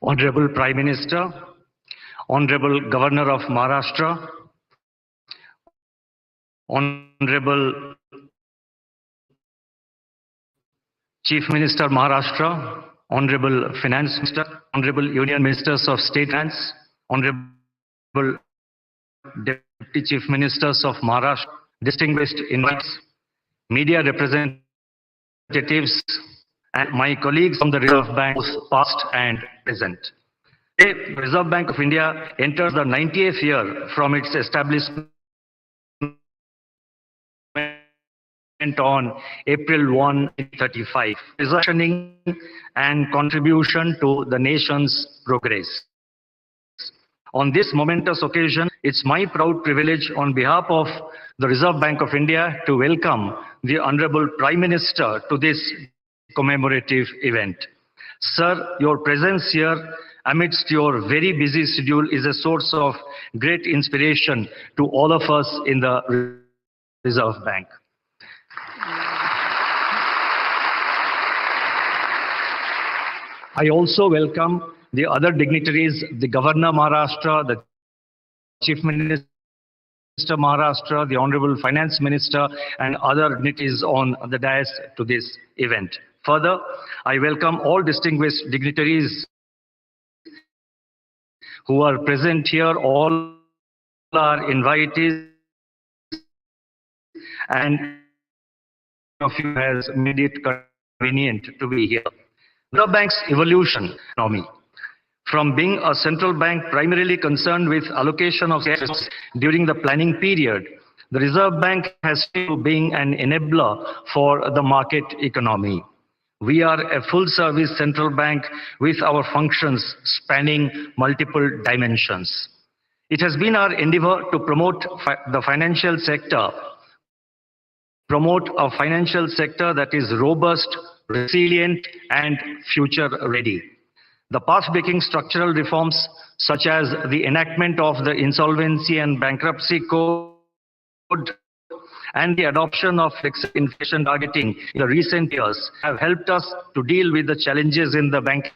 Honorable Prime Minister, Honorable Governor of Maharashtra, Honorable Chief Minister Maharashtra, Honorable Finance Minister, Honorable Union Ministers of State Finance, Honorable Deputy Chief Ministers of Maharashtra, distinguished invites, media representatives, and my colleagues from the Reserve Bank, past and present. Today, the Reserve Bank of India enters the 90th year from its establishment on April 1, 1935, positioning and contribution to the nation's progress. On this momentous occasion, it's my proud privilege on behalf of the Reserve Bank of India to welcome the Honorable Prime Minister to this commemorative event. Sir, your presence here amidst your very busy schedule is a source of great inspiration to all of us in the Reserve Bank. I also welcome the other dignitaries, the Governor Maharashtra, the Chief Minister Maharashtra, the Honorable Finance Minister, and other dignitaries on the dais to this event. Further, I welcome all distinguished dignitaries who are present here, all are invitees, and of you has made it convenient to be here. The bank's evolution economy. From being a central bank primarily concerned with allocation of resources during the planning period, the Reserve Bank has to being an enabler for the market economy. We are a full-service central bank with our functions spanning multiple dimensions. It has been our endeavor to promote the financial sector, promote a financial sector that is robust, resilient, and future-ready. The path-breaking structural reforms, such as the enactment of the Insolvency and Bankruptcy Code and the adoption of fixed inflation targeting in the recent years, have helped us to deal with the challenges in the banking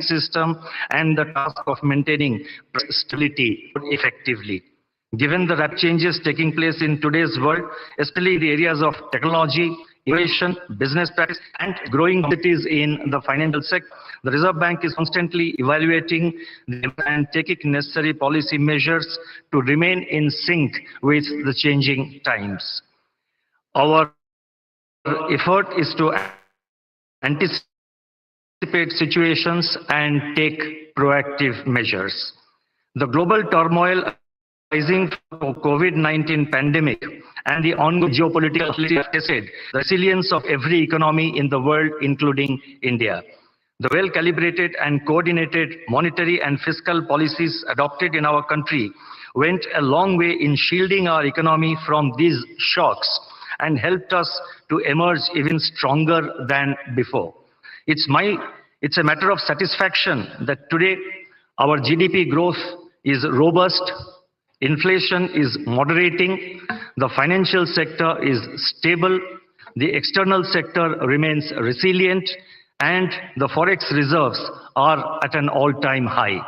system and the task of maintaining stability effectively. Given the rapid changes taking place in today's world, especially in the areas of technology, innovation, business practice, and growing complexities in the financial sector, the Reserve Bank is constantly evaluating and taking necessary policy measures to remain in sync with the changing times. Our effort is to anticipate situations and take proactive measures. The global turmoil arising from COVID-19 pandemic and the ongoing geopolitical have tested the resilience of every economy in the world, including India. The well-calibrated and coordinated monetary and fiscal policies adopted in our country went a long way in shielding our economy from these shocks and helped us to emerge even stronger than before. It's a matter of satisfaction that today our GDP growth is robust, inflation is moderating, the financial sector is stable, the external sector remains resilient, and the forex reserves are at an all-time high.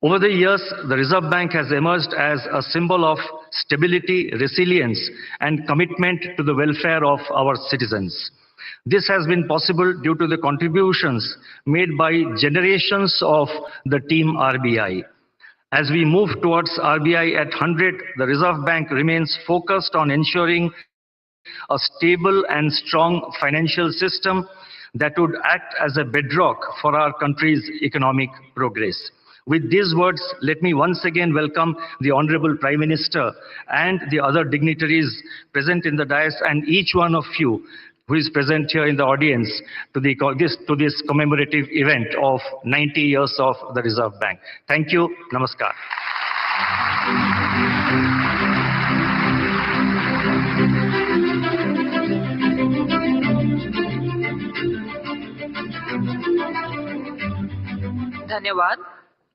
Over the years, the Reserve Bank has emerged as a symbol of stability, resilience, and commitment to the welfare of our citizens. This has been possible due to the contributions made by generations of the team RBI. As we move towards RBI at 100, the Reserve Bank remains focused on ensuring a stable and strong financial system that would act as a bedrock for our country's economic progress. With these words, let me once again welcome the Honorable Prime Minister and the other dignitaries present in the dais, and each one of you who is present here in the audience to this commemorative event of 90 years of the Reserve Bank. Thank you. Namaskar. धन्यवाद।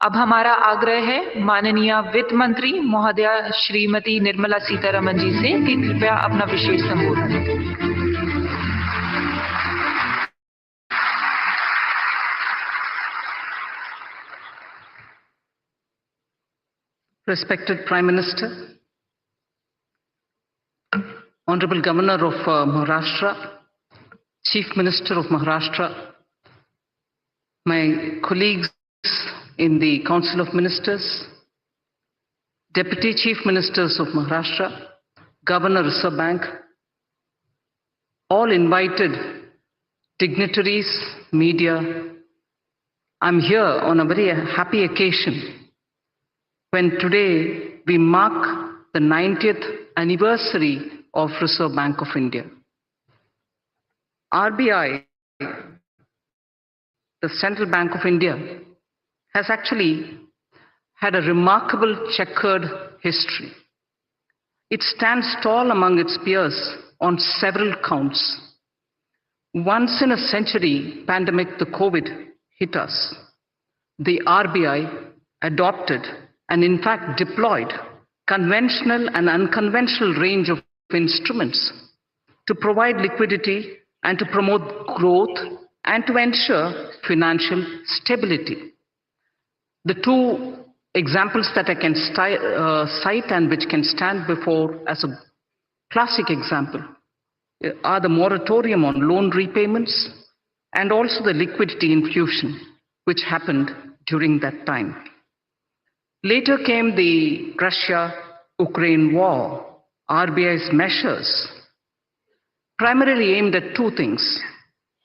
अब हमारा आग्रह है माननीय वित्त मंत्री महोदया श्रीमती निर्मला सीतारमण जी से कि कृपया अपना विशेष संबोधन दें। Respected Prime Minister, Honorable Governor of Maharashtra, Chief Minister of Maharashtra, my colleagues in the Council of Ministers, Deputy Chief Ministers of Maharashtra, Governor Reserve Bank, all invited dignitaries, media. I'm here on a very happy occasion when today we mark the 90th anniversary of Reserve Bank of India. RBI, the Central Bank of India, has actually had a remarkable checkered history. It stands tall among its peers on several counts. Once in a century pandemic, the COVID, hit us. The RBI adopted and in fact deployed conventional and unconventional range of instruments to provide liquidity and to promote growth and to ensure financial stability. The two examples that I can cite and which can stand before as a classic example are the moratorium on loan repayments and also the liquidity infusion which happened during that time. Later came the Russia-Ukraine war. RBI's measures primarily aimed at two things.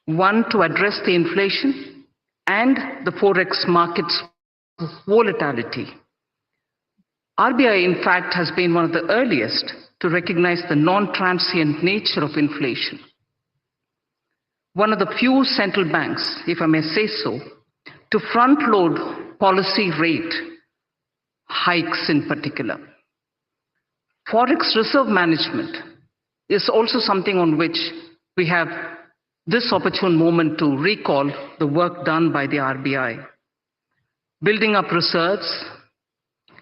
One, to address the inflation and the forex market's volatility. RBI, in fact, has been one of the earliest to recognize the non-transient nature of inflation. One of the few central banks, if I may say so, to front-load policy rate hikes in particular. Forex reserve management is also something on which we have this opportune moment to recall the work done by the RBI. Building up reserves,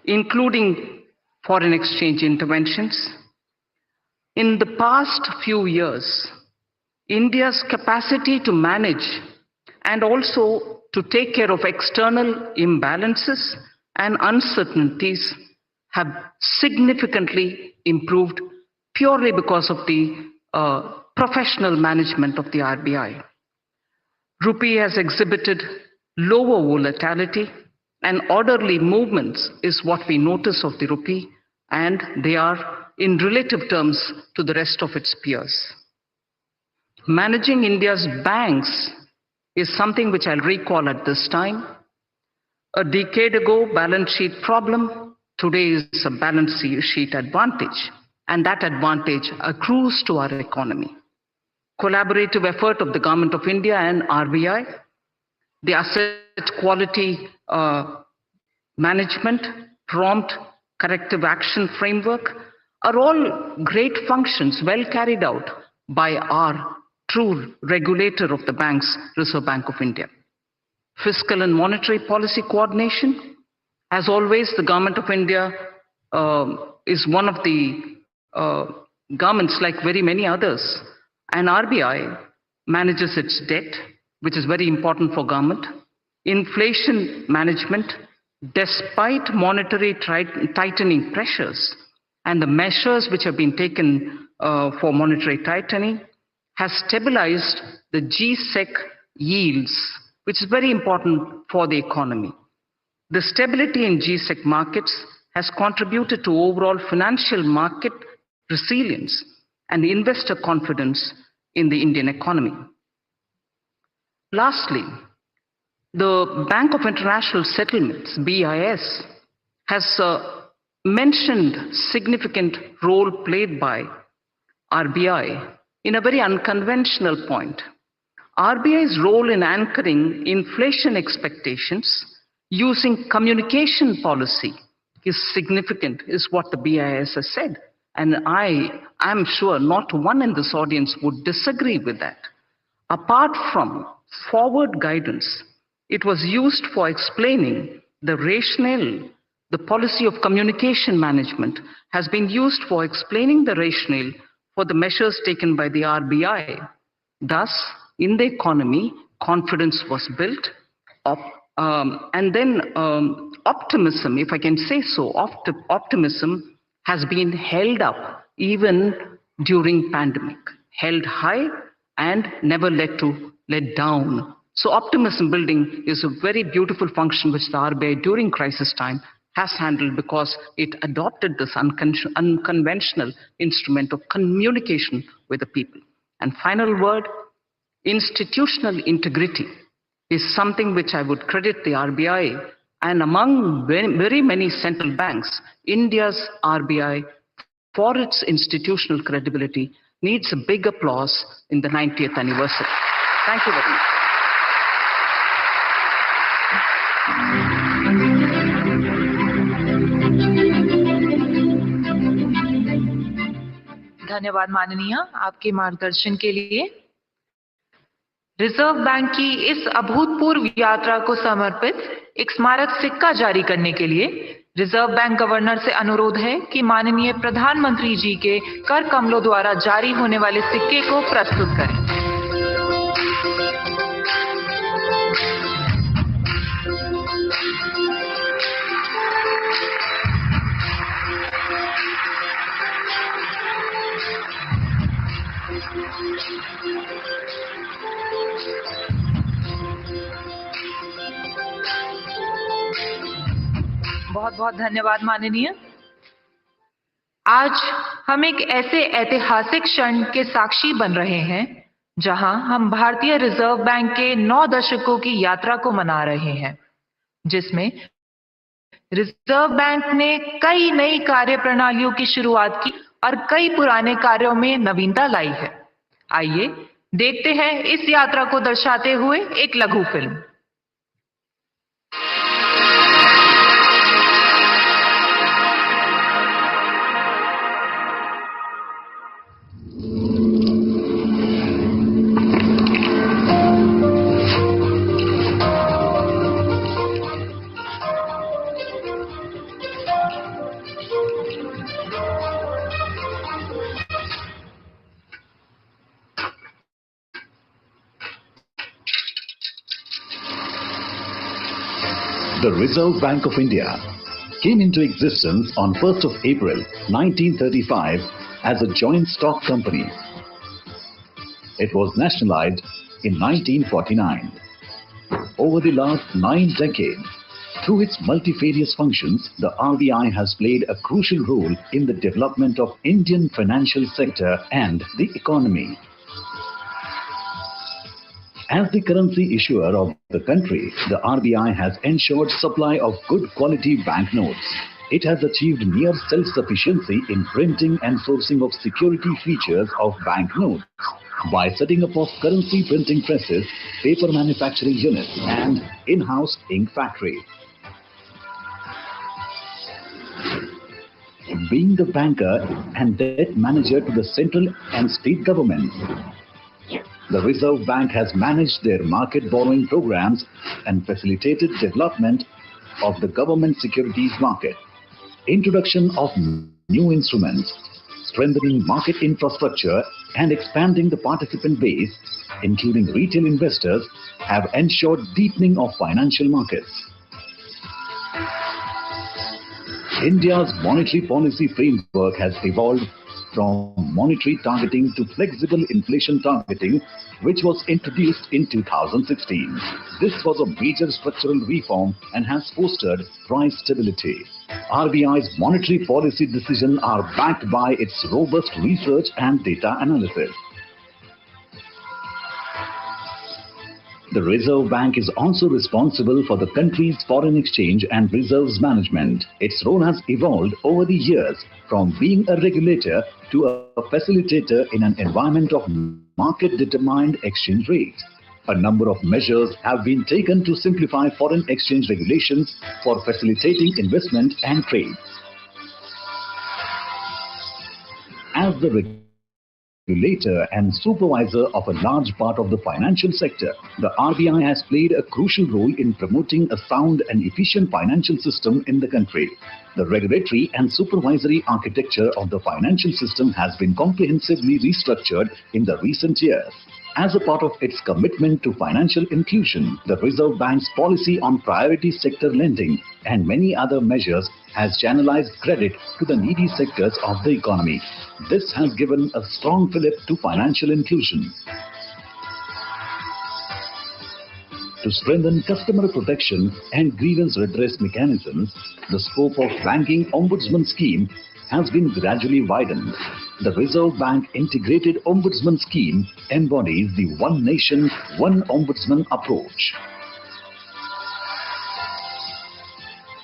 including foreign exchange interventions. In the past few years, India's capacity to manage and also to take care of external imbalances and uncertainties have significantly improved purely because of the professional management of the RBI. Rupee has exhibited lower volatility and orderly movements is what we notice of the rupee, and they are in relative terms to the rest of its peers. Managing India's banks is something which I'll recall at this time. A decade ago, balance sheet problem, today is a balance sheet advantage, and that advantage accrues to our economy. Collaborative effort of the Government of India and RBI, the asset quality management, prompt corrective action framework are all great functions well carried out by our true regulator of the banks, Reserve Bank of India. Fiscal and monetary policy coordination, as always, the Government of India is one of the governments like very many others, and RBI manages its debt, which is very important for government. Inflation management, despite monetary tightening pressures and the measures which have been taken for monetary tightening, has stabilized the G-Sec yields, which is very important for the economy. The stability in G-Sec markets has contributed to overall financial market resilience and investor confidence in the Indian economy. Lastly, the Bank of International Settlements, BIS, has mentioned significant role played by RBI in a very unconventional point. RBI's role in anchoring inflation expectations using communication policy is significant, is what the BIS has said. And I'm sure not one in this audience would disagree with that. Apart from forward guidance, it was used for explaining the rationale. The policy of communication management has been used for explaining the rationale for the measures taken by the RBI. Thus, in the economy, confidence was built, And then optimism, if I can say so, optimism has been held up even during pandemic, held high and never let down. So optimism building is a very beautiful function which the RBI during crisis time has handled, because it adopted this unconventional instrument of communication with the people. And final word, institutional integrity is something which I would credit the RBI, and among very many central banks, India's RBI, for its institutional credibility, needs a big applause in the 90th anniversary. Thank you very much. धन्यवाद माननीय, आपके मार्गदर्शन के लिए। Reserve bank की इस अभूतपूर्व यात्रा को समर्पित एक स्मारक सिक्का जारी करने के लिए रिजर्व बैंक गवर्नर से अनुरोध है कि माननीय प्रधानमंत्री जी के कर कमलों द्वारा जारी होने वाले सिक्के को प्रस्तुत करें। बहुत बहुत धन्यवाद माननीय। आज हम एक ऐसे ऐतिहासिक क्षण के साक्षी बन रहे हैं जहां हम भारतीय रिजर्व बैंक के 9 दशकों की यात्रा को मना रहे हैं, जिसमें रिजर्व बैंक ने कई नई कार्य प्रणालियों की शुरुआत की और कई पुराने कार्यों में नवीनता लाई है। आइए देखते हैं इस यात्रा को दर्शाते हुए एक लघु film. The Reserve Bank of India came into existence on 1st of April 1935 as a joint stock company. It was nationalized in 1949. Over the last 9 decades, through its multifarious functions, the RBI has played a crucial role in the development of Indian financial sector and the economy. As the currency issuer of the country, the RBI has ensured supply of good quality banknotes. It has achieved near self-sufficiency in printing and sourcing of security features of banknotes by setting up of currency printing presses, paper manufacturing units and in-house ink factory. Being the banker and debt manager to the central and state governments, the Reserve Bank has managed their market borrowing programs and facilitated development of the government securities market. Introduction of new instruments, strengthening market infrastructure and expanding the participant base, including retail investors, have ensured deepening of financial markets. India's monetary policy framework has evolved from monetary targeting to flexible inflation targeting, which was introduced in 2016. This was a major structural reform and has fostered price stability. RBI's monetary policy decisions are backed by its robust research and data analysis. The Reserve Bank is also responsible for the country's foreign exchange and reserves management. Its role has evolved over the years from being a regulator to a facilitator in an environment of market-determined exchange rates. A number of measures have been taken to simplify foreign exchange regulations for facilitating investment and trade. As the regulator and supervisor of a large part of the financial sector, the RBI has played a crucial role in promoting a sound and efficient financial system in the country. The regulatory and supervisory architecture of the financial system has been comprehensively restructured in the recent years. As a part of its commitment to financial inclusion, the Reserve Bank's policy on priority sector lending and many other measures has channelized credit to the needy sectors of the economy. This has given a strong fillip to financial inclusion. To strengthen customer protection and grievance redress mechanisms, the scope of Banking Ombudsman Scheme has been gradually widened. The Reserve Bank Integrated Ombudsman Scheme embodies the One Nation, One Ombudsman approach.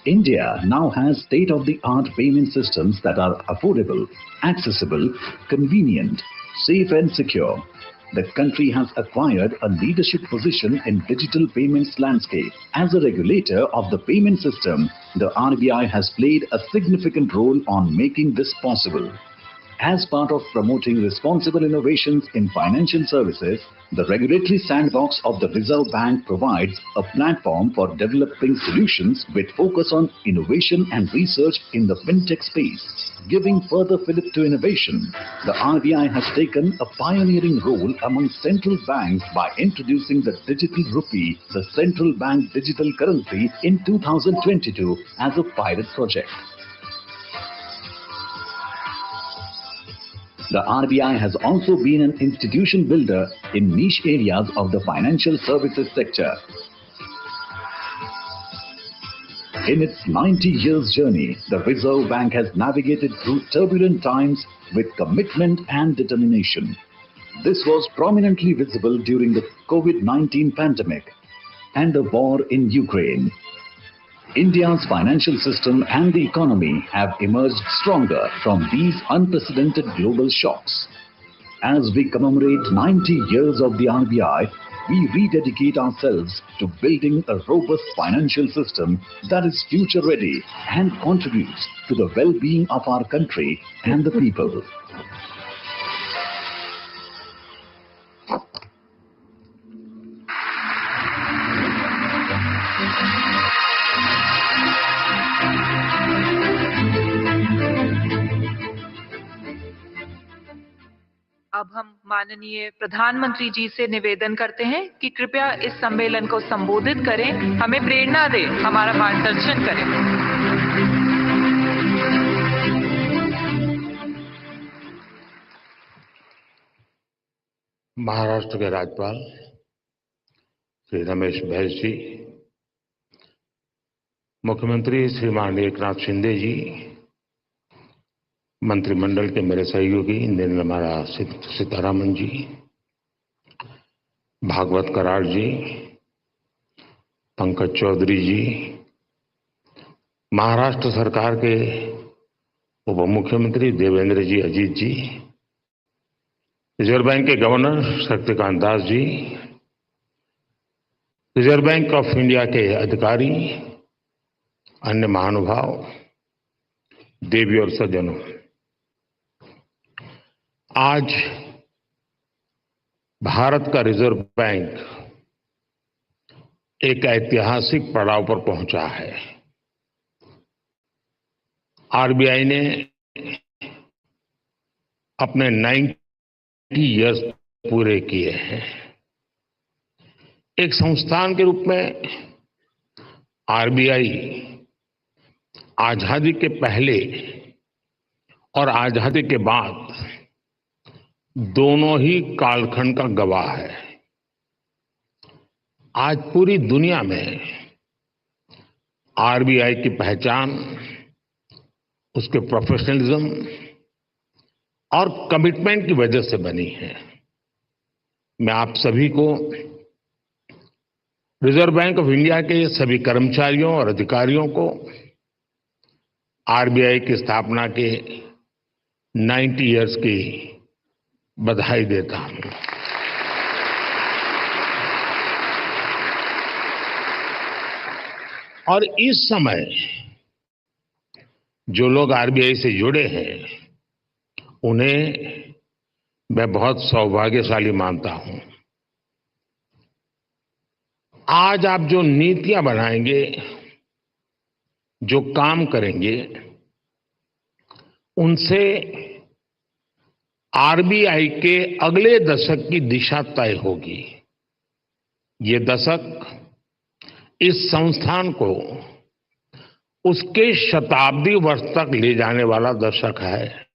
India now has state-of-the-art payment systems that are affordable, accessible, convenient, safe and secure. The country has acquired a leadership position in digital payments landscape. As a regulator of the payment system, the RBI has played a significant role on making this possible. As part of promoting responsible innovations in financial services, the regulatory sandbox of the Reserve Bank provides a platform for developing solutions with focus on innovation and research in the fintech space. Giving further fillip to innovation, the RBI has taken a pioneering role among central banks by introducing the digital rupee, the central bank digital currency, in 2022 as a pilot project. The RBI has also been an institution builder in niche areas of the financial services sector. In its 90 years journey, the Reserve Bank has navigated through turbulent times with commitment and determination. This was prominently visible during the COVID-19 pandemic and the war in Ukraine. India's financial system and the economy have emerged stronger from these unprecedented global shocks. As we commemorate 90 years of the RBI, we rededicate ourselves to building a robust financial system that is future-ready and contributes to the well-being of our country and the people. अब हम माननीय प्रधानमंत्री जी से निवेदन करते हैं कि कृपया इस सम्मेलन को संबोधित करें, हमें प्रेरणा दें, हमारा मार्गदर्शन करें। महाराष्ट्र के राज्यपाल श्री रमेश बैस जी, मुख्यमंत्री श्रीमान एकनाथ शिंदे जी, मंत्रिमंडल के मेरे सहयोगी निर्मला सीतारमण जी, भागवत कराड़ जी, पंकज चौधरी जी, महाराष्ट्र सरकार के उप मुख्यमंत्री देवेंद्र जी अजीत जी, रिजर्व बैंक के governor Shaktikanta Das ji, reserve bank of India के अधिकारी, अन्य महानुभाव, देवी और सज्जनों, आज भारत का रिजर्व बैंक एक ऐतिहासिक पड़ाव पर पहुंचा है। आरबीआई ने अपने 90 इयर्स पूरे किए हैं। एक संस्थान के रूप में आरबीआई आजादी के पहले और आजादी के बाद दोनों ही कालखंड का गवाह है। आज पूरी दुनिया में आरबीआई की पहचान उसके प्रोफेशनलिज्म और कमिटमेंट की वजह से बनी है। मैं आप सभी को रिजर्व बैंक ऑफ इंडिया के सभी कर्मचारियों और अधिकारियों को आरबीआई की स्थापना के 90 इयर्स की बधाई देता हूं। और इस समय जो लोग आरबीआई से जुड़े हैं, उन्हें मैं बहुत सौभाग्यशाली मानता हूं। आज आप जो नीतियां बनाएंगे, जो काम करेंगे, उनसे आरबीआई के अगले दशक की दिशा तय होगी। ये दशक इस संस्थान को उसके शताब्दी वर्ष तक ले जाने वाला दशक है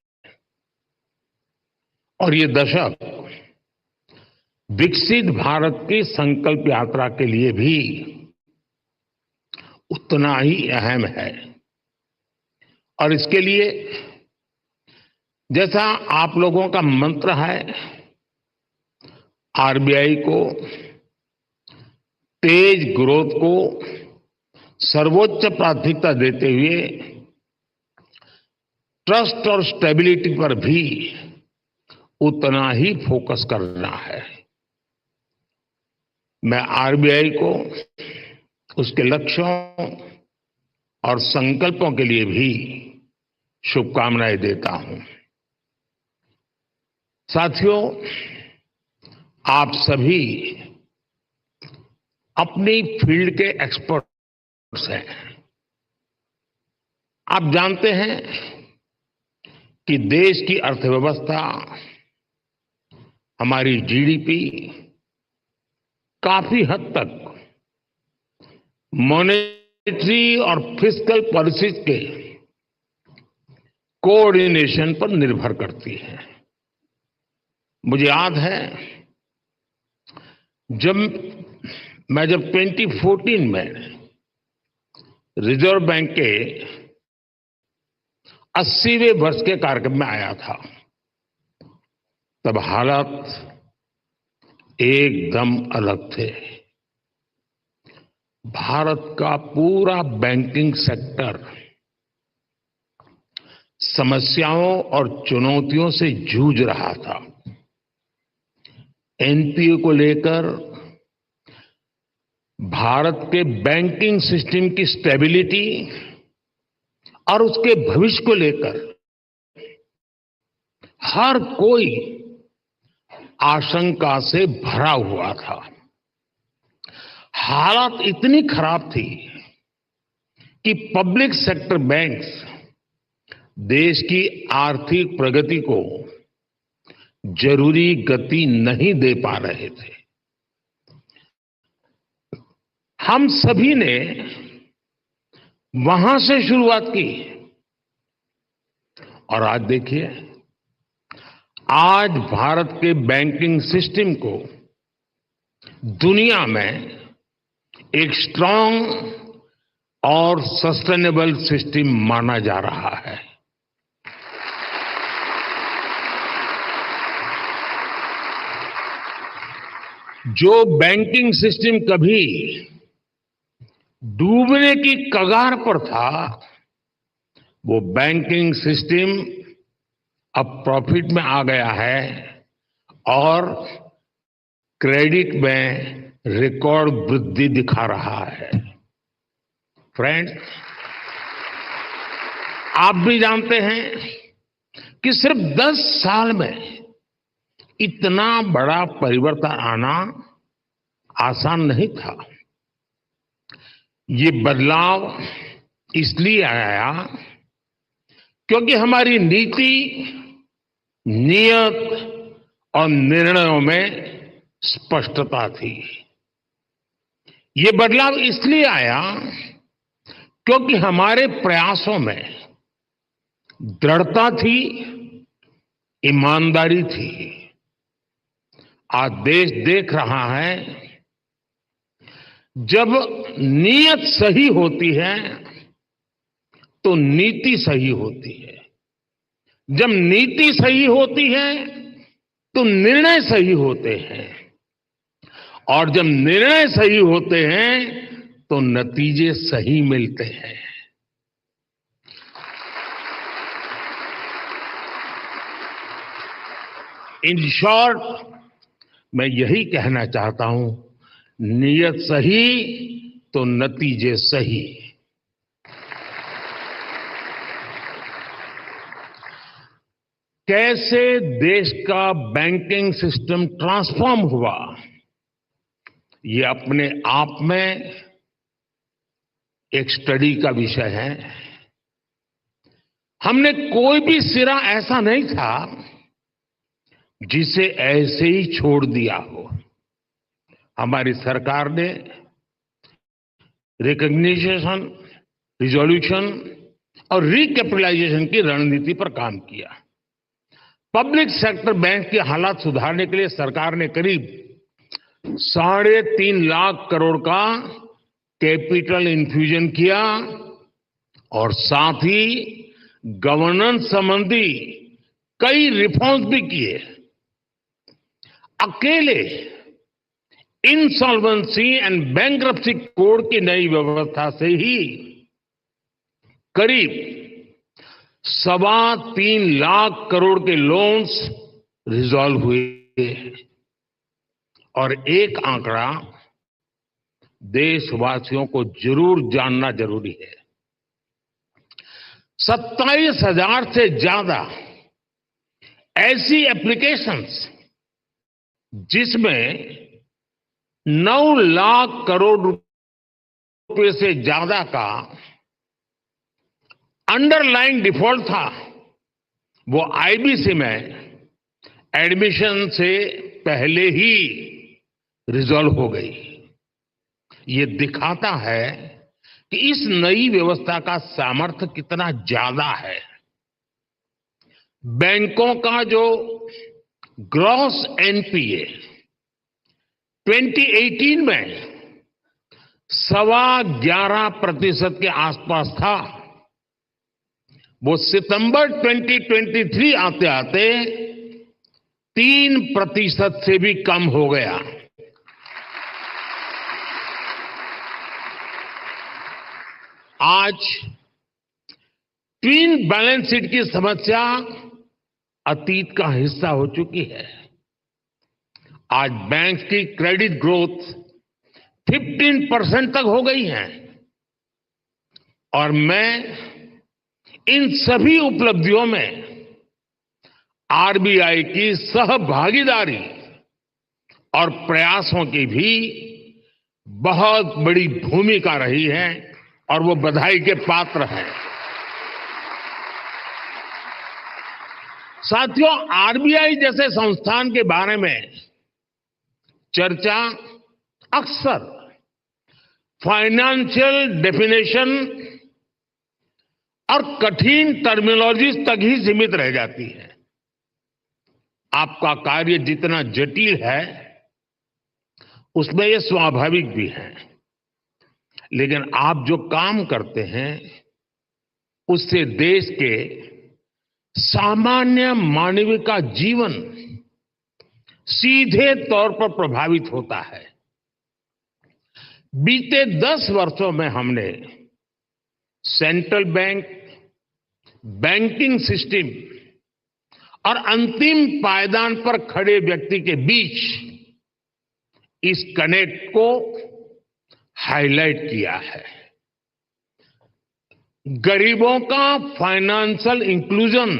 और ये दशक विकसित भारत की संकल्प यात्रा के लिए भी उतना ही अहम है। और इसके लिए जैसा आप लोगों का मंत्र है, आरबीआई को तेज ग्रोथ को सर्वोच्च प्राथमिकता देते हुए ट्रस्ट और स्टेबिलिटी पर भी उतना ही फोकस करना है। मैं आरबीआई को उसके लक्ष्यों और संकल्पों के लिए भी शुभकामनाएं देता हूं। साथियों, आप सभी अपनी फील्ड के एक्सपर्ट्स हैं। आप जानते हैं कि देश की अर्थव्यवस्था, हमारी जीडीपी काफी हद तक मॉनेटरी और फिस्कल पॉलिसीज के कोऑर्डिनेशन पर निर्भर करती है। मुझे याद है जब 2014 में रिजर्व बैंक के 80वें वर्ष के कार्यक्रम में आया था, तब हालात एकदम अलग थे। भारत का पूरा बैंकिंग सेक्टर समस्याओं और चुनौतियों से जूझ रहा था। एनपीए को लेकर, भारत के बैंकिंग सिस्टम की स्टेबिलिटी और उसके भविष्य को लेकर हर कोई आशंका से भरा हुआ था। हालात इतनी खराब थी कि पब्लिक सेक्टर बैंक्स देश की आर्थिक प्रगति को जरूरी गति नहीं दे पा रहे थे। हम सभी ने वहां से शुरुआत की और आज देखिए, आज भारत के बैंकिंग सिस्टम को दुनिया में एक स्ट्रांग और सस्टेनेबल सिस्टम माना जा रहा है। जो बैंकिंग सिस्टम कभी डूबने की कगार पर था, वो बैंकिंग सिस्टम अब प्रॉफिट में आ गया है और क्रेडिट में रिकॉर्ड वृद्धि दिखा रहा है। फ्रेंड्स, आप भी जानते हैं कि सिर्फ 10 साल में इतना बड़ा परिवर्तन आना आसान नहीं था। ये बदलाव इसलिए आया क्योंकि हमारी नीति, नियत और निर्णयों में स्पष्टता थी। ये बदलाव इसलिए आया क्योंकि हमारे प्रयासों में दृढ़ता थी, ईमानदारी थी। आज देश देख रहा है, जब नीयत सही होती है तो नीति सही होती है। जब नीति सही होती है तो निर्णय सही होते हैं और जब निर्णय सही होते हैं तो नतीजे सही मिलते हैं। इन शॉर्ट, मैं यही कहना चाहता हूं, नीयत सही तो नतीजे सही। कैसे देश का बैंकिंग सिस्टम ट्रांसफॉर्म हुआ, ये अपने आप में एक स्टडी का विषय है। हमने कोई भी सिरा ऐसा नहीं था जिसे ऐसे ही छोड़ दिया हो। हमारी सरकार ने रिकॉग्निशन, रिजोल्यूशन और रिकैपिटलाइजेशन की रणनीति पर काम किया। पब्लिक सेक्टर बैंक की हालात सुधारने के लिए सरकार ने करीब 3.5 लाख करोड़ का कैपिटल इन्फ्यूजन किया और साथ ही गवर्नेंस संबंधी कई रिफॉर्म्स भी किए। अकेले इंसॉल्वेंसी एंड बैंक्रप्सी कोड की नई व्यवस्था से ही करीब 3.25 लाख करोड़ के लोन्स रिजॉल्व हुए और एक आंकड़ा देशवासियों को जरूर जानना जरूरी है। 27,000 से ज्यादा ऐसी एप्लीकेशंस जिसमें 9 लाख करोड़ रुपए से ज्यादा का अंडरलाइंग डिफॉल्ट था, वो आईबीसी में एडमिशन से पहले ही रिजॉल्व हो गई। ये दिखाता है कि इस नई व्यवस्था का सामर्थ्य कितना ज्यादा है। बैंकों का जो ग्रॉस एनपीए 2018 में 11.25% के आसपास था, वो सितंबर 2023 आते आते 3% से भी कम हो गया। आज ट्विन बैलेंस शीट की समस्या अतीत का हिस्सा हो चुकी है। आज बैंक की क्रेडिट ग्रोथ 15% तक हो गई है और मैं इन सभी उपलब्धियों में आरबीआई की सहभागीदारी और प्रयासों की भी बहुत बड़ी भूमिका रही है और वो बधाई के पात्र हैं। साथियों, आरबीआई जैसे संस्थान के बारे में चर्चा अक्सर फाइनेंशियल डेफिनेशन और कठिन टर्मिनोलॉजी तक ही सीमित रह जाती है। आपका कार्य जितना जटिल है उसमें यह स्वाभाविक भी है, लेकिन आप जो काम करते हैं उससे देश के सामान्य मानव का जीवन सीधे तौर पर प्रभावित होता है। बीते 10 वर्षों में हमने सेंट्रल बैंक, बैंकिंग सिस्टम और अंतिम पायदान पर खड़े व्यक्ति के बीच इस कनेक्ट को हाईलाइट किया है। गरीबों का फाइनेंशियल इंक्लूजन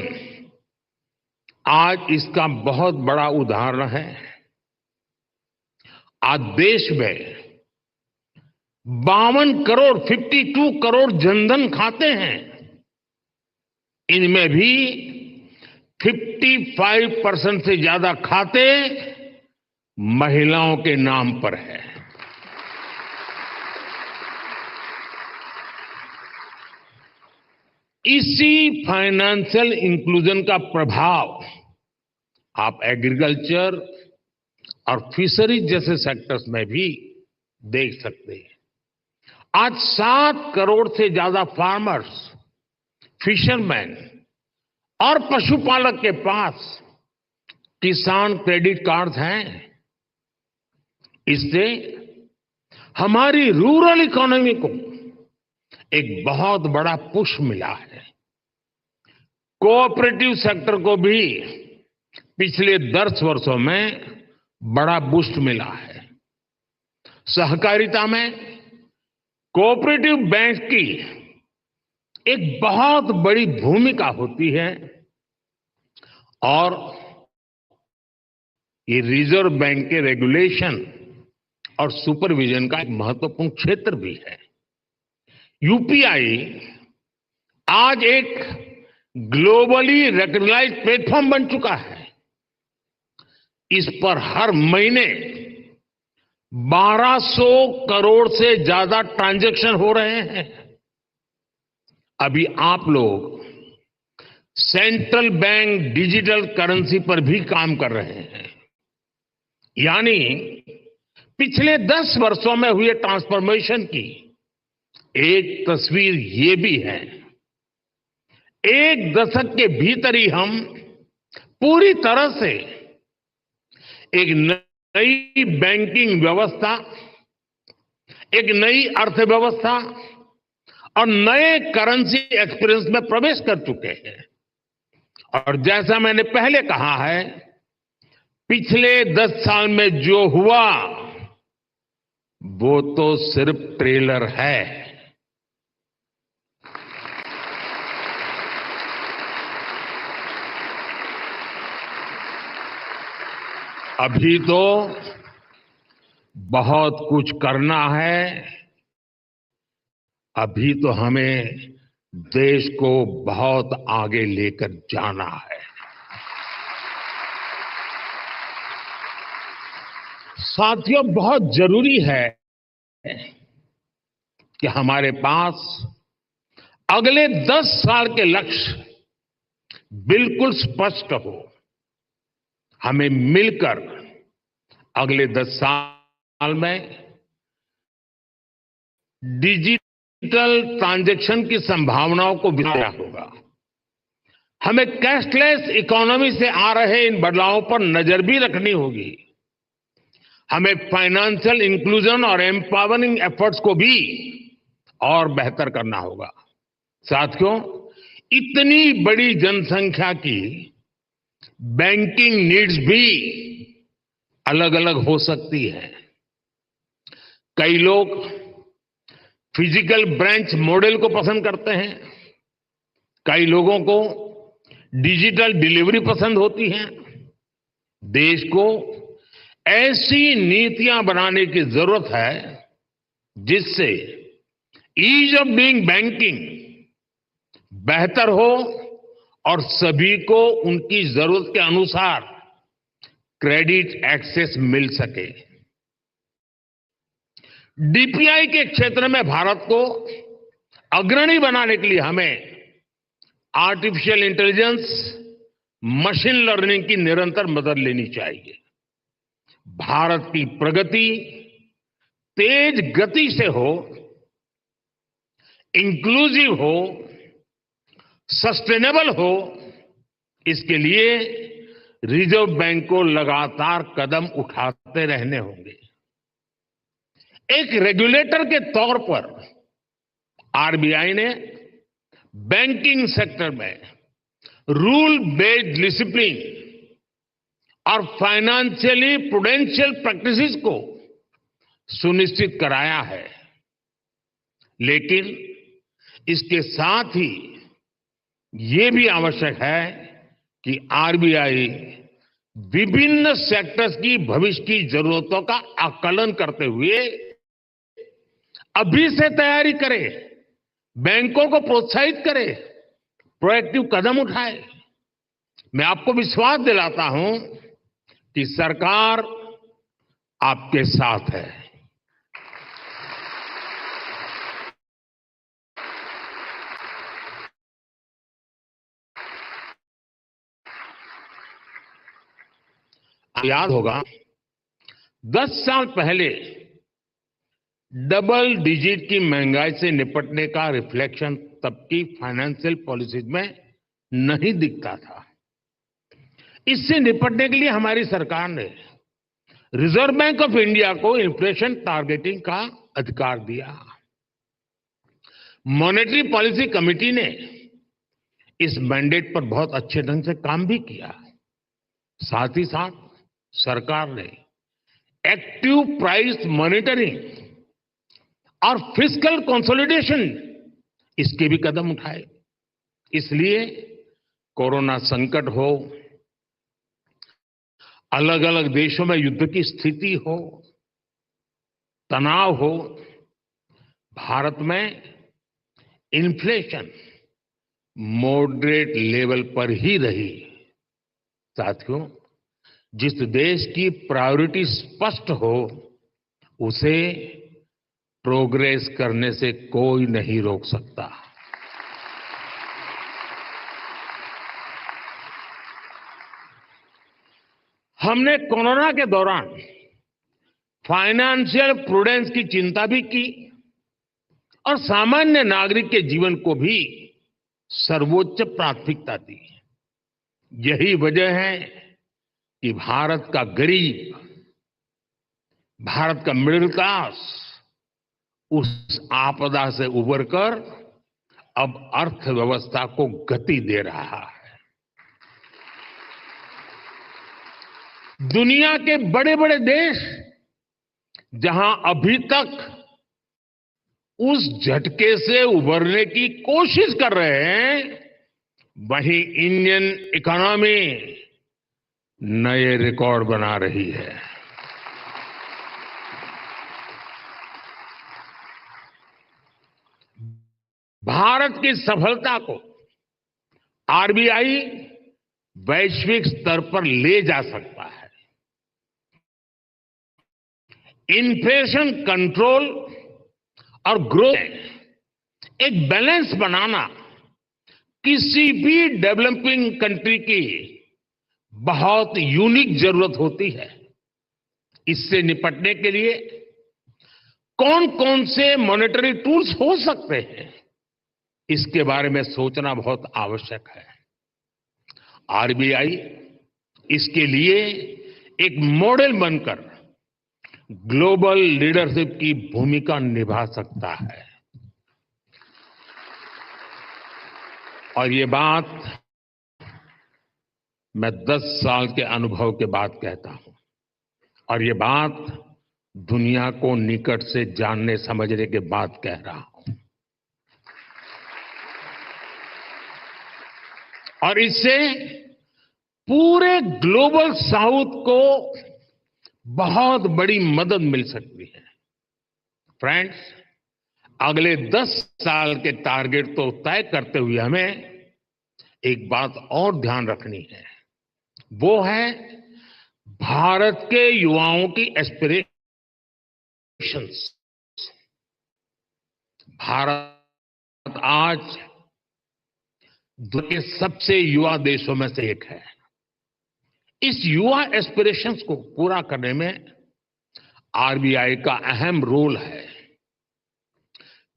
आज इसका बहुत बड़ा उदाहरण है। आज देश में 52 करोड़ जनधन खाते हैं। इनमें भी 55% से ज्यादा खाते महिलाओं के नाम पर है। इसी फाइनेंशियल इंक्लूजन का प्रभाव आप एग्रीकल्चर और फिशरीज जैसे सेक्टर्स में भी देख सकते हैं। आज 7 करोड़ से ज्यादा फार्मर्स, फिशरमैन और पशुपालक के पास किसान क्रेडिट कार्ड हैं। इससे हमारी रूरल इकोनॉमी को एक बहुत बड़ा पुश मिला है। कोऑपरेटिव सेक्टर को भी पिछले 10 वर्षों में बड़ा बूस्ट मिला है। सहकारिता में कोऑपरेटिव बैंक की एक बहुत बड़ी भूमिका होती है और ये रिजर्व बैंक के रेगुलेशन और सुपरविजन का एक महत्वपूर्ण क्षेत्र भी है। यूपीआई आज एक ग्लोबली रिकॉग्नाइज्ड प्लेटफॉर्म बन चुका है इस पर हर महीने 1200 करोड़ से ज्यादा ट्रांजैक्शन हो रहे हैं। अभी आप लोग सेंट्रल बैंक डिजिटल करेंसी पर भी काम कर रहे हैं। यानी पिछले 10 वर्षों में हुए ट्रांसफॉर्मेशन की एक तस्वीर ये भी है। एक दशक के भीतर ही हम पूरी तरह से एक नई बैंकिंग व्यवस्था, एक नई अर्थव्यवस्था और नए करेंसी एक्सपीरियंस में प्रवेश कर चुके हैं। और जैसा मैंने पहले कहा है, पिछले 10 साल में जो हुआ वो तो सिर्फ ट्रेलर है। अभी तो बहुत कुछ करना है। अभी तो हमें देश को बहुत आगे लेकर जाना है। साथियों, बहुत जरूरी है कि हमारे पास अगले 10 साल के लक्ष्य बिल्कुल स्पष्ट हो। हमें मिलकर अगले 10 साल में डिजिटल ट्रांजैक्शन की संभावनाओं को विस्तारा होगा। हमें कैशलेस इकोनॉमी से आ रहे इन बदलावों पर नजर भी रखनी होगी। हमें फाइनेंशियल इंक्लूजन और एम्पावरिंग एफर्ट्स को भी और बेहतर करना होगा। साथियों, इतनी बड़ी जनसंख्या की बैंकिंग नीड्स भी अलग अलग हो सकती है। कई लोग फिजिकल ब्रांच मॉडल को पसंद करते हैं, कई लोगों को डिजिटल डिलीवरी पसंद होती है। देश को ऐसी नीतियां बनाने की जरूरत है जिससे ईज ऑफ डूइंग बैंकिंग बेहतर हो और सभी को उनकी जरूरत के अनुसार क्रेडिट एक्सेस मिल सके। डीपीआई के क्षेत्र में भारत को अग्रणी बनाने के लिए हमें आर्टिफिशियल इंटेलिजेंस, मशीन लर्निंग की निरंतर मदद लेनी चाहिए। भारत की प्रगति तेज गति से हो, इंक्लूसिव हो, सस्टेनेबल हो, इसके लिए रिजर्व बैंक को लगातार कदम उठाते रहने होंगे। एक रेगुलेटर के तौर पर आरबीआई ने बैंकिंग सेक्टर में रूल बेस्ड डिसिप्लिन और फाइनेंशियली प्रूडेंशियल प्रैक्टिसेस को सुनिश्चित कराया है। लेकिन इसके साथ ही ये भी आवश्यक है कि आरबीआई विभिन्न सेक्टर्स की भविष्य की जरूरतों का आकलन करते हुए अभी से तैयारी करे, बैंकों को प्रोत्साहित करे, प्रोएक्टिव कदम उठाए। मैं आपको विश्वास दिलाता हूं कि सरकार आपके साथ है। याद होगा 10 साल पहले डबल डिजिट की महंगाई से निपटने का रिफ्लेक्शन तब की फाइनेंशियल पॉलिसीज में नहीं दिखता था। इससे निपटने के लिए हमारी सरकार ने रिजर्व बैंक ऑफ इंडिया को इन्फ्लेशन टारगेटिंग का अधिकार दिया। मॉनेटरी पॉलिसी कमेटी ने इस मैंडेट पर बहुत अच्छे ढंग से काम भी किया। साथ ही साथ सरकार ने एक्टिव प्राइस मॉनिटरिंग और फिस्कल कंसोलिडेशन, इसके भी कदम उठाए। इसलिए कोरोना संकट हो, अलग अलग देशों में युद्ध की स्थिति हो, तनाव हो, भारत में इन्फ्लेशन मॉडरेट लेवल पर ही रही। साथियों, जिस देश की प्रायोरिटी स्पष्ट हो उसे प्रोग्रेस करने से कोई नहीं रोक सकता। हमने कोरोना के दौरान फाइनेंशियल प्रूडेंस की चिंता भी की और सामान्य नागरिक के जीवन को भी सर्वोच्च प्राथमिकता दी। यही वजह है कि भारत का गरीब, भारत का मिडिल क्लास उस आपदा से उबरकर अब अर्थव्यवस्था को गति दे रहा है। दुनिया के बड़े बड़े देश जहां अभी तक उस झटके से उबरने की कोशिश कर रहे हैं, वहीं इंडियन इकोनॉमी नए रिकॉर्ड बना रही है। भारत की सफलता को आरबीआई वैश्विक स्तर पर ले जा सकता है। इन्फ्लेशन कंट्रोल और ग्रोथ एक बैलेंस बनाना किसी भी डेवलपिंग कंट्री की बहुत यूनिक जरूरत होती है। इससे निपटने के लिए कौन कौन से मॉनेटरी टूल्स हो सकते हैं, इसके बारे में सोचना बहुत आवश्यक है। आरबीआई इसके लिए एक मॉडल बनकर ग्लोबल लीडरशिप की भूमिका निभा सकता है। और ये बात मैं 10 साल के अनुभव के बाद कहता हूं, और ये बात दुनिया को निकट से जानने समझने के बाद कह रहा हूं। और इससे पूरे ग्लोबल साउथ को बहुत बड़ी मदद मिल सकती है। फ्रेंड्स, अगले 10 साल के टारगेट तो तय करते हुए हमें एक बात और ध्यान रखनी है, वो है भारत के युवाओं की एस्पिरेशंस। भारत आज दुनिया के सबसे युवा देशों में से एक है। इस युवा एस्पिरेशंस को पूरा करने में आरबीआई का अहम रोल है।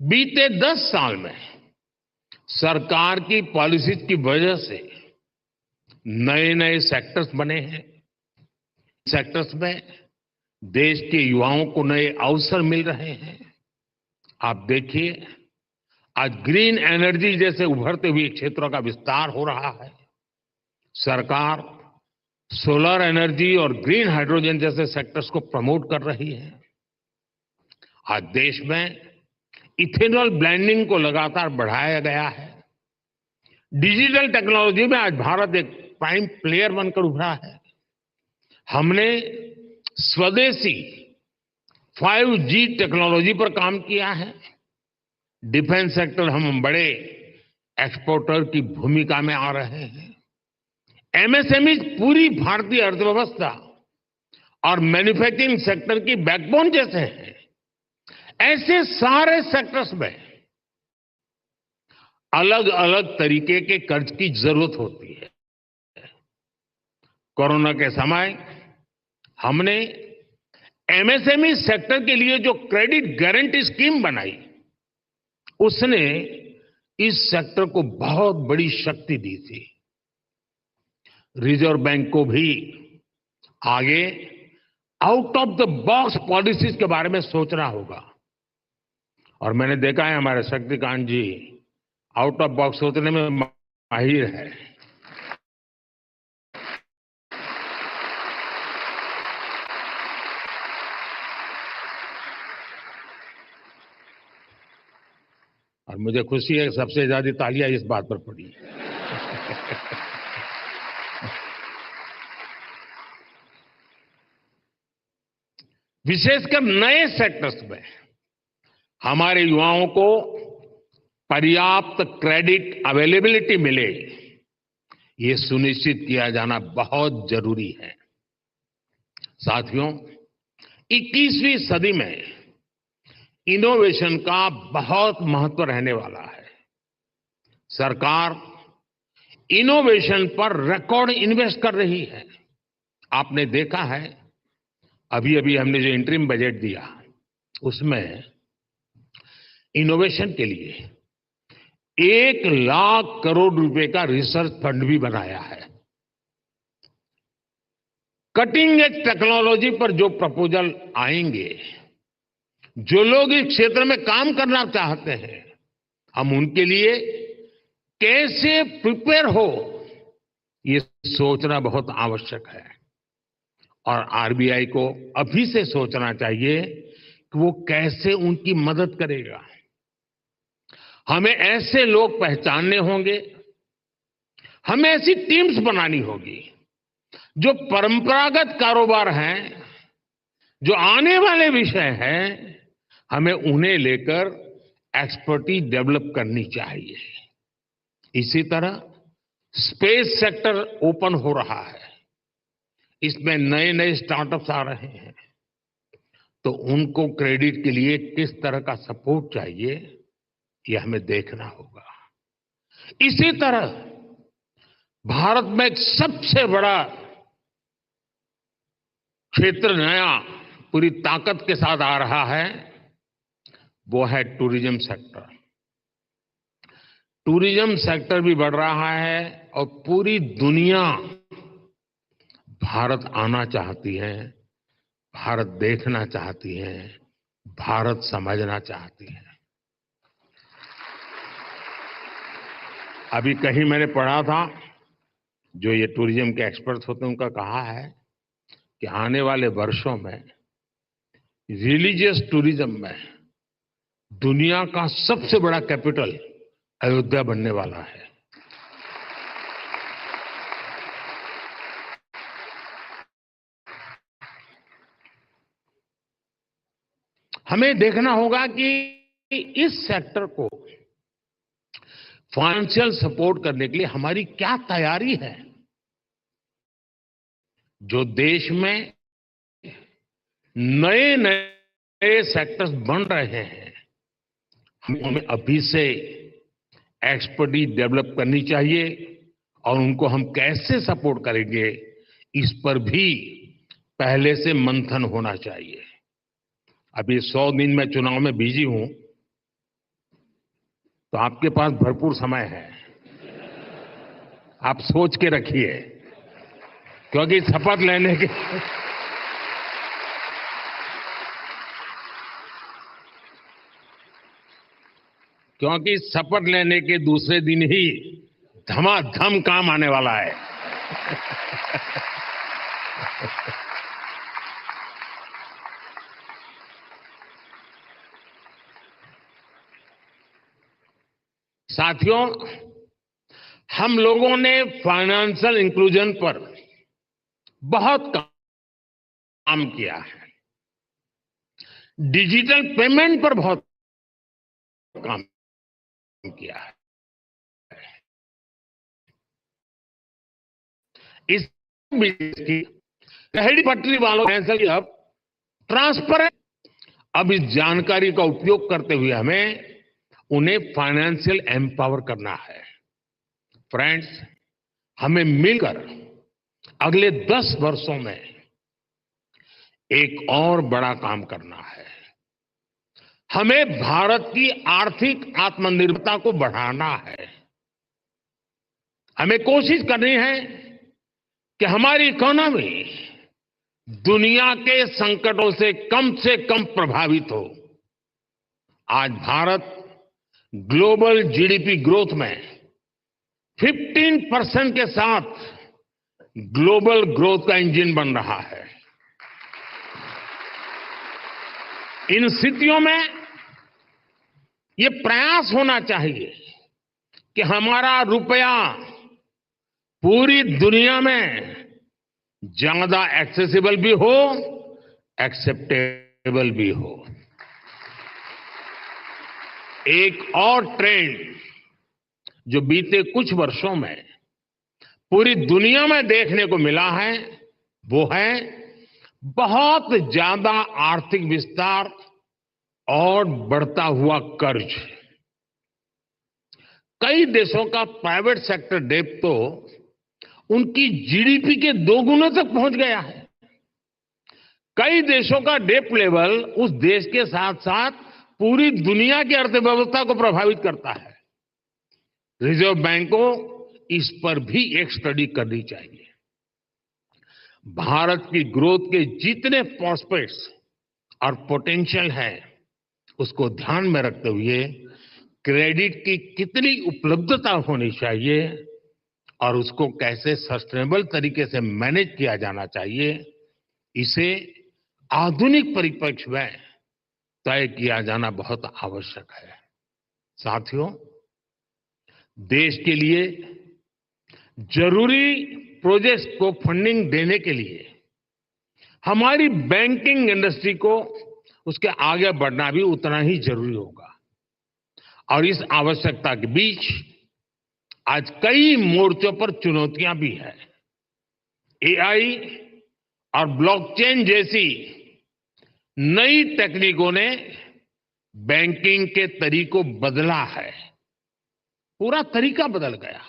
बीते 10 साल में सरकार की पॉलिसीज की वजह से नए नए सेक्टर्स बने हैं। सेक्टर्स में देश के युवाओं को नए अवसर मिल रहे हैं। आप देखिए, आज ग्रीन एनर्जी जैसे उभरते हुए क्षेत्रों का विस्तार हो रहा है। सरकार सोलर एनर्जी और ग्रीन हाइड्रोजन जैसे सेक्टर्स को प्रमोट कर रही है। आज देश में इथेनॉल ब्लेंडिंग को लगातार बढ़ाया गया है। डिजिटल टेक्नोलॉजी में आज भारत एक प्राइम प्लेयर बनकर उभरा है। हमने स्वदेशी 5G टेक्नोलॉजी पर काम किया है। डिफेंस सेक्टर हम बड़े एक्सपोर्टर की भूमिका में आ रहे हैं। एमएसएमई पूरी भारतीय अर्थव्यवस्था और मैन्युफैक्चरिंग सेक्टर की बैकबोन जैसे हैं। ऐसे सारे सेक्टर्स में अलग अलग तरीके के कर्ज की जरूरत होती है। कोरोना के समय हमने एमएसएमई सेक्टर के लिए जो क्रेडिट गारंटी स्कीम बनाई, उसने इस सेक्टर को बहुत बड़ी शक्ति दी थी। रिजर्व बैंक को भी आगे out of the box policies के बारे में सोचना होगा। और मैंने देखा है हमारे शक्तिकांत जी आउट ऑफ बॉक्स सोचने में माहिर है। और मुझे खुशी है सबसे ज्यादा तालियां इस बात पर पड़ी। विशेषकर नए सेक्टर्स में हमारे युवाओं को पर्याप्त क्रेडिट अवेलेबिलिटी मिले, ये सुनिश्चित किया जाना बहुत जरूरी है। साथियों, 21वीं सदी में इनोवेशन का बहुत महत्व रहने वाला है। सरकार इनोवेशन पर रिकॉर्ड इन्वेस्ट कर रही है। आपने देखा है, अभी अभी हमने जो इंटरिम बजट दिया, उसमें इनोवेशन के लिए 1 लाख करोड़ रुपए का रिसर्च फंड भी बनाया है। कटिंग एज टेक्नोलॉजी पर जो प्रपोजल आएंगे, जो लोग इस क्षेत्र में काम करना चाहते हैं, हम उनके लिए कैसे प्रिपेयर हो, ये सोचना बहुत आवश्यक है। और आरबीआई को अभी से सोचना चाहिए कि वो कैसे उनकी मदद करेगा। हमें ऐसे लोग पहचानने होंगे, हमें ऐसी टीम्स बनानी होगी जो परंपरागत कारोबार हैं, जो आने वाले विषय हैं, हमें उन्हें लेकर एक्सपर्टीज डेवलप करनी चाहिए। इसी तरह स्पेस सेक्टर ओपन हो रहा है, इसमें नए नए स्टार्टअप्स आ रहे हैं, तो उनको क्रेडिट के लिए किस तरह का सपोर्ट चाहिए, ये हमें देखना होगा। इसी तरह भारत में एक सबसे बड़ा क्षेत्र नया पूरी ताकत के साथ आ रहा है, वो है टूरिज्म सेक्टर। टूरिज्म सेक्टर भी बढ़ रहा है और पूरी दुनिया भारत आना चाहती है, भारत देखना चाहती है, भारत समझना चाहती है। अभी कहीं मैंने पढ़ा था, जो ये टूरिज्म के एक्सपर्ट्स होते हैं, उनका कहा है कि आने वाले वर्षों में रिलीजियस टूरिज्म में दुनिया का सबसे बड़ा कैपिटल अयोध्या बनने वाला है। हमें देखना होगा कि इस सेक्टर को फाइनेंशियल सपोर्ट करने के लिए हमारी क्या तैयारी है। जो देश में नए नए सेक्टर्स बन रहे हैं, हमें अभी से एक्सपर्टीज डेवलप करनी चाहिए और उनको हम कैसे सपोर्ट करेंगे, इस पर भी पहले से मंथन होना चाहिए। अभी 100 दिन मैं चुनाव में बिजी हूं, तो आपके पास भरपूर समय है। आप सोच के रखिए, क्योंकि शपथ लेने के क्योंकि शपथ लेने के दूसरे दिन ही धमाधम काम आने वाला है। साथियों, हम लोगों ने फाइनेंशियल इंक्लूजन पर बहुत काम किया है, डिजिटल पेमेंट पर बहुत काम किया है। इस रेहड़ी पटरी वालों ने अब ट्रांसपेरेंट, अब इस जानकारी का उपयोग करते हुए हमें उन्हें फाइनेंशियल एम्पावर करना है। फ्रेंड्स, हमें मिलकर अगले 10 वर्षों में एक और बड़ा काम करना है। हमें भारत की आर्थिक आत्मनिर्भरता को बढ़ाना है। हमें कोशिश करनी है कि हमारी इकोनॉमी दुनिया के संकटों से कम प्रभावित हो। आज भारत ग्लोबल जीडीपी ग्रोथ में 15% के साथ ग्लोबल ग्रोथ का इंजन बन रहा है। इन स्थितियों में ये प्रयास होना चाहिए कि हमारा रुपया पूरी दुनिया में ज्यादा एक्सेसिबल भी हो, एक्सेप्टेबल भी हो। एक और ट्रेंड जो बीते कुछ वर्षों में पूरी दुनिया में देखने को मिला है, वो है बहुत ज्यादा आर्थिक विस्तार और बढ़ता हुआ कर्ज। कई देशों का प्राइवेट सेक्टर डेट तो उनकी जीडीपी के 2 गुने तक पहुंच गया है। कई देशों का डेट लेवल उस देश के साथ साथ पूरी दुनिया की अर्थव्यवस्था को प्रभावित करता है। रिजर्व बैंक को इस पर भी एक स्टडी करनी चाहिए। भारत की ग्रोथ के जितने प्रॉस्पेक्ट्स और पोटेंशियल है, उसको ध्यान में रखते हुए क्रेडिट की कितनी उपलब्धता होनी चाहिए और उसको कैसे सस्टेनेबल तरीके से मैनेज किया जाना चाहिए, इसे आधुनिक परिप्रेक्ष्य में तय किया जाना बहुत आवश्यक है। साथियों, देश के लिए जरूरी प्रोजेक्ट्स को फंडिंग देने के लिए हमारी बैंकिंग इंडस्ट्री को उसके आगे बढ़ना भी उतना ही जरूरी होगा। और इस आवश्यकता के बीच आज कई मोर्चों पर चुनौतियां भी हैं। एआई और ब्लॉकचेन जैसी नई तकनीकों ने बैंकिंग के तरीकों बदला है। पूरा तरीका बदल गया।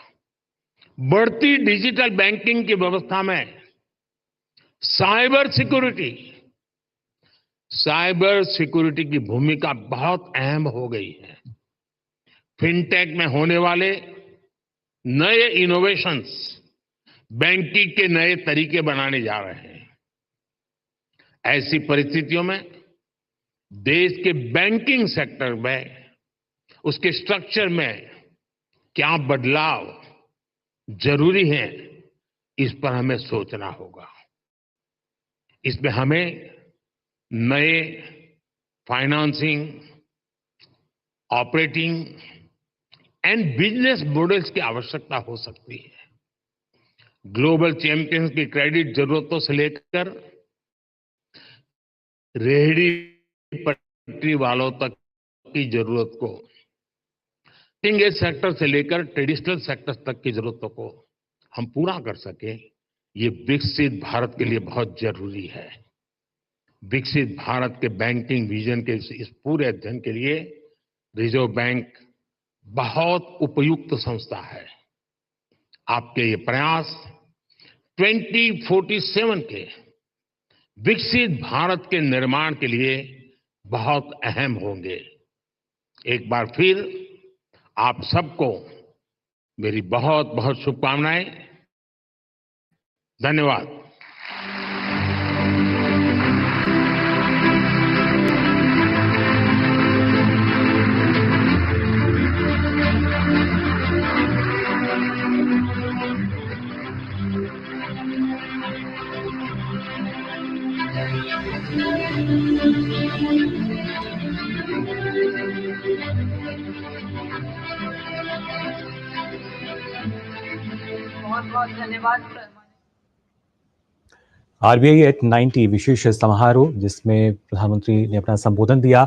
बढ़ती डिजिटल बैंकिंग की व्यवस्था में साइबर सिक्योरिटी की भूमिका बहुत अहम हो गई है। फिनटेक में होने वाले नए इनोवेशंस बैंकिंग के नए तरीके बनाने जा रहे हैं। ऐसी परिस्थितियों में देश के बैंकिंग सेक्टर में, उसके स्ट्रक्चर में क्या बदलाव जरूरी है, इस पर हमें सोचना होगा। इसमें हमें नए financing, operating and business models की आवश्यकता हो सकती है। ग्लोबल चैंपियंस की क्रेडिट जरूरतों से लेकर रेहड़ी पटरी वालों तक की जरूरत को, सिंगल सेक्टर से लेकर ट्रेडिशनल सेक्टर तक की जरूरतों को हम पूरा कर सके, ये विकसित भारत के लिए बहुत जरूरी है। विकसित भारत के बैंकिंग विजन के इस पूरे अध्ययन के लिए रिजर्व बैंक बहुत उपयुक्त संस्था है। आपके ये प्रयास 2047 के विकसित भारत के निर्माण के लिए बहुत अहम होंगे। एक बार फिर आप सबको मेरी बहुत बहुत शुभकामनाएं। धन्यवाद। बहुत धन्यवाद। RBI at 90 विशेष समारोह, जिसमें प्रधानमंत्री ने अपना संबोधन दिया।